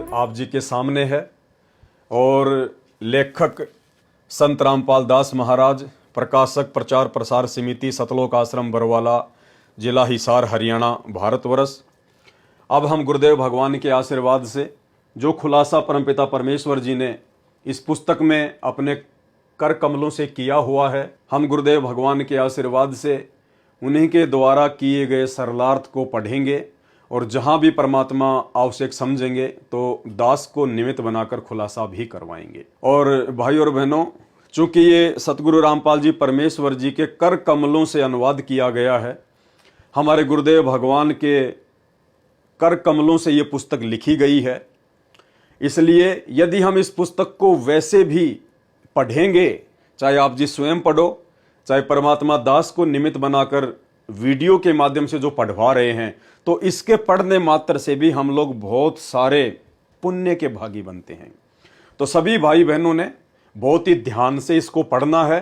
आप जी के सामने है और लेखक संत रामपाल दास महाराज, प्रकाशक प्रचार प्रसार समिति, सतलोक आश्रम बरवाला, जिला हिसार, हरियाणा, भारतवर्ष। अब हम गुरुदेव भगवान के आशीर्वाद से जो खुलासा परमपिता परमेश्वर जी ने इस पुस्तक में अपने कर कमलों से किया हुआ है, हम गुरुदेव भगवान के आशीर्वाद से उन्हीं के द्वारा किए गए सरलार्थ को पढ़ेंगे और जहां भी परमात्मा आवश्यक समझेंगे तो दास को निमित्त बनाकर खुलासा भी करवाएंगे। और भाई और बहनों, चूंकि ये सतगुरु रामपाल जी परमेश्वर जी के कर कमलों से अनुवाद किया गया है, हमारे गुरुदेव भगवान के कर कमलों से ये पुस्तक लिखी गई है, इसलिए यदि हम इस पुस्तक को वैसे भी पढ़ेंगे, चाहे आप जी स्वयं पढ़ो, चाहे परमात्मा दास को निमित्त बनाकर वीडियो के माध्यम से जो पढ़वा रहे हैं, तो इसके पढ़ने मात्र से भी हम लोग बहुत सारे पुण्य के भागी बनते हैं। तो सभी भाई बहनों ने बहुत ही ध्यान से इसको पढ़ना है,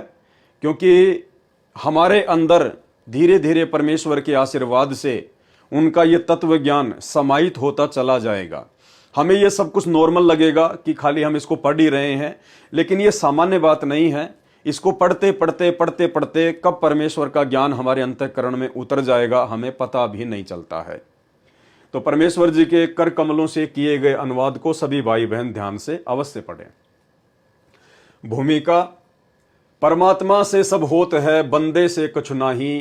क्योंकि हमारे अंदर धीरे धीरे परमेश्वर के आशीर्वाद से उनका ये तत्व ज्ञान समाहित होता चला जाएगा। हमें ये सब कुछ नॉर्मल लगेगा कि खाली हम इसको पढ़ ही रहे हैं, लेकिन ये सामान्य बात नहीं है। इसको पढ़ते पढ़ते पढ़ते पढ़ते कब परमेश्वर का ज्ञान हमारे अंतःकरण में उतर जाएगा हमें पता भी नहीं चलता है। तो परमेश्वर जी के कर कमलों से किए गए अनुवाद को सभी भाई बहन ध्यान से अवश्य पढ़ें। भूमिका: परमात्मा से सब होत है, बंदे से कुछ नाही,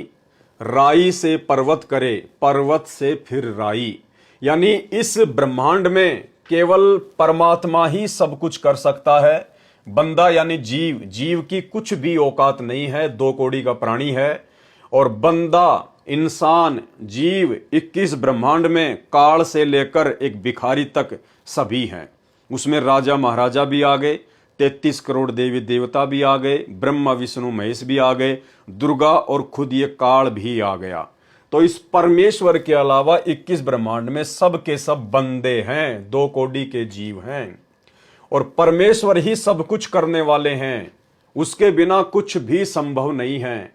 राई से पर्वत करे, पर्वत से फिर राई। यानी इस ब्रह्मांड में केवल परमात्मा ही सब कुछ कर सकता है। बंदा यानी जीव, जीव की कुछ भी औकात नहीं है, 2 कौड़ी का प्राणी है। और बंदा, इंसान, जीव 21 ब्रह्मांड में काल से लेकर एक भिखारी तक सभी हैं। उसमें राजा महाराजा भी आ गए, 33 करोड़ देवी देवता भी आ गए, ब्रह्मा विष्णु महेश भी आ गए, दुर्गा और खुद ये काल भी आ गया। तो इस परमेश्वर के अलावा 21 ब्रह्मांड में सब के सब बंदे हैं, 2 कौड़ी के जीव हैं। और परमेश्वर ही सब कुछ करने वाले हैं, उसके बिना कुछ भी संभव नहीं है।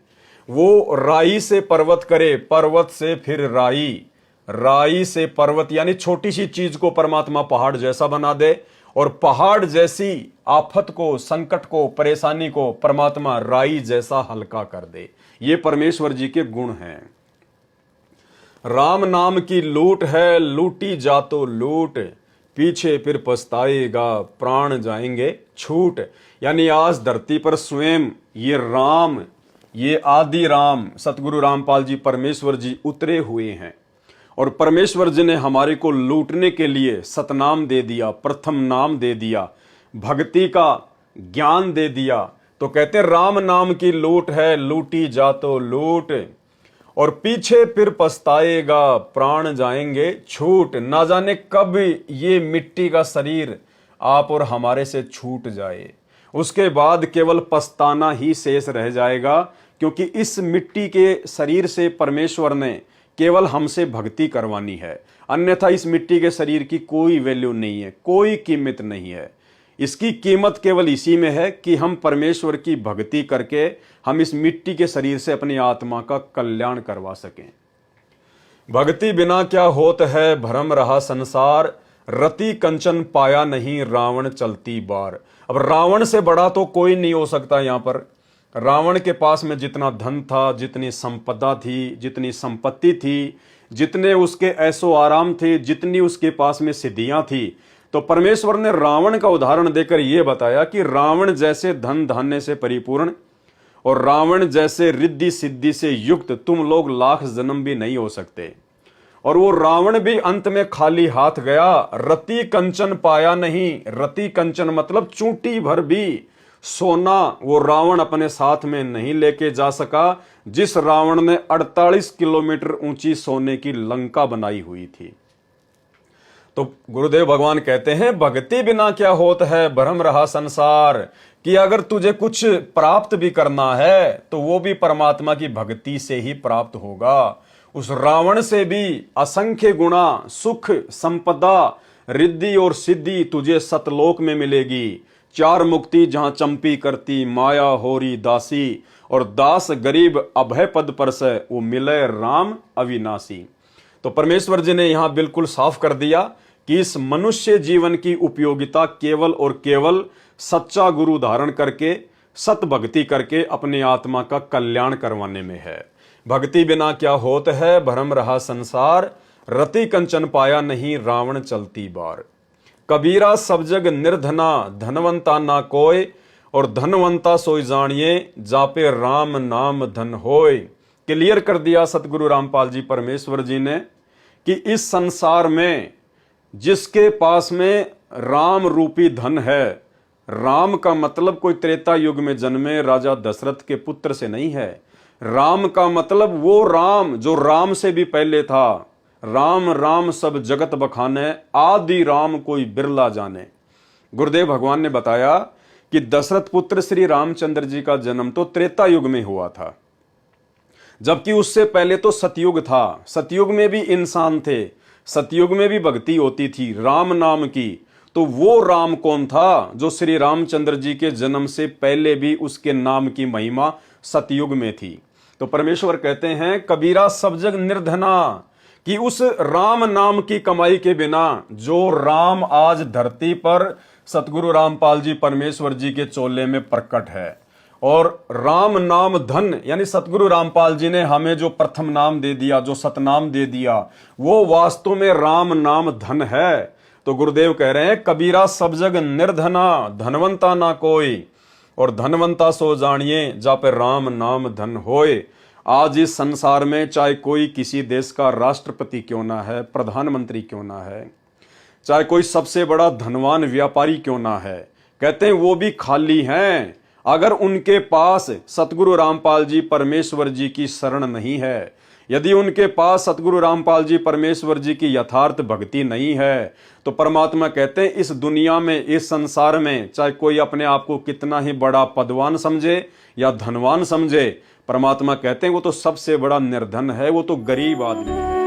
वो राई से पर्वत करे, पर्वत से फिर राई, राई से पर्वत यानी छोटी सी चीज को परमात्मा पहाड़ जैसा बना दे, और पहाड़ जैसी आफत को, संकट को, परेशानी को परमात्मा राई जैसा हल्का कर दे। ये परमेश्वर जी के गुण हैं। राम नाम की लूट है, लूटी जा तो लूट, पीछे फिर पछताएगा, प्राण जाएंगे छूट। यानी आज धरती पर स्वयं ये राम, ये आदि राम सतगुरु रामपाल जी परमेश्वर जी उतरे हुए हैं। और परमेश्वर जी ने हमारे को लूटने के लिए सतनाम दे दिया, प्रथम नाम दे दिया, भक्ति का ज्ञान दे दिया। तो कहते राम नाम की लूट है, लूटी जा तो लूट, और पीछे फिर पछताएगा, प्राण जाएंगे छूट। ना जाने कब ये मिट्टी का शरीर आप और हमारे से छूट जाए, उसके बाद केवल पछताना ही शेष रह जाएगा। क्योंकि इस मिट्टी के शरीर से परमेश्वर ने केवल हमसे भक्ति करवानी है, अन्यथा इस मिट्टी के शरीर की कोई वैल्यू नहीं है, कोई कीमत नहीं है। इसकी कीमत केवल इसी में है कि हम परमेश्वर की भक्ति करके हम इस मिट्टी के शरीर से अपनी आत्मा का कल्याण करवा सकें। भक्ति बिना क्या होत है, भ्रम रहा संसार, रति कंचन पाया नहीं, रावण चलती बार। अब रावण से बड़ा तो कोई नहीं हो सकता। यहाँ पर रावण के पास में जितना धन था, जितनी संपदा थी, जितनी संपत्ति थी, जितने उसके ऐसो आराम थे, जितनी उसके पास में सिद्धियां थी, तो परमेश्वर ने रावण का उदाहरण देकर यह बताया कि रावण जैसे धन धान्य से परिपूर्ण और रावण जैसे रिद्धि सिद्धि से युक्त तुम लोग लाख जन्म भी नहीं हो सकते। और वो रावण भी अंत में खाली हाथ गया, रति कंचन पाया नहीं। रति कंचन मतलब चूंटी भर भी सोना वो रावण अपने साथ में नहीं लेके जा सका, जिस रावण ने 48 किलोमीटर ऊंची सोने की लंका बनाई हुई थी। तो गुरुदेव भगवान कहते हैं भक्ति बिना क्या होत है, भ्रम रहा संसार, कि अगर तुझे कुछ प्राप्त भी करना है तो वो भी परमात्मा की भक्ति से ही प्राप्त होगा। उस रावण से भी असंख्य गुणा सुख, संपदा, रिद्धि और सिद्धि तुझे सतलोक में मिलेगी। 4 मुक्ति जहां चंपी करती, माया होरी दासी, और दास गरीब अभय पद पर से वो मिले राम अविनाशी। तो परमेश्वर जी ने यहां बिल्कुल साफ कर दिया कि इस मनुष्य जीवन की उपयोगिता केवल और केवल सच्चा गुरु धारण करके सत भक्ति करके अपनी आत्मा का कल्याण करवाने में है। भक्ति बिना क्या होत है, भरम रहा संसार, रति कंचन पाया नहीं, रावण चलती बार। कबीरा सब जग निर्धना, धनवंता ना कोय, और धनवंता सोई जानिए, जापे राम नाम धन होय। क्लियर कर दिया सतगुरु रामपाल जी परमेश्वर जी ने कि इस संसार में जिसके पास में राम रूपी धन है, राम का मतलब कोई त्रेता युग में जन्मे राजा दशरथ के पुत्र से नहीं है। राम का मतलब वो राम जो राम से भी पहले था। राम राम सब जगत बखाने, आदि राम कोई बिरला जाने। गुरुदेव भगवान ने बताया कि दशरथ पुत्र श्री रामचंद्र जी का जन्म तो त्रेता युग में हुआ था, जबकि उससे पहले तो सतयुग था। सतयुग में भी इंसान थे, सतयुग में भी भक्ति होती थी राम नाम की। तो वो राम कौन था जो श्री रामचंद्र जी के जन्म से पहले भी उसके नाम की महिमा सतयुग में थी। तो परमेश्वर कहते हैं कबीरा सब जग निर्धना, कि उस राम नाम की कमाई के बिना जो राम आज धरती पर सतगुरु रामपाल जी परमेश्वर जी के चोले में प्रकट है, और राम नाम धन यानी सतगुरु रामपाल जी ने हमें जो प्रथम नाम दे दिया, जो सतनाम दे दिया, वो वास्तव में राम नाम धन है। तो गुरुदेव कह रहे हैं कबीरा सब जग निर्धना, धनवंता ना कोई, और धनवंता सो जानिए, जा पे राम नाम धन होए। आज इस संसार में चाहे कोई किसी देश का राष्ट्रपति क्यों ना है, प्रधानमंत्री क्यों ना है, चाहे कोई सबसे बड़ा धनवान व्यापारी क्यों ना है, कहते हैं वो भी खाली हैं अगर उनके पास सतगुरु रामपाल जी परमेश्वर जी की शरण नहीं है। यदि उनके पास सतगुरु रामपाल जी परमेश्वर जी की यथार्थ भक्ति नहीं है, तो परमात्मा कहते हैं इस दुनिया में, इस संसार में, चाहे कोई अपने आप को कितना ही बड़ा पदवान समझे या धनवान समझे, परमात्मा कहते हैं वो तो सबसे बड़ा निर्धन है, वो तो गरीब आदमी है।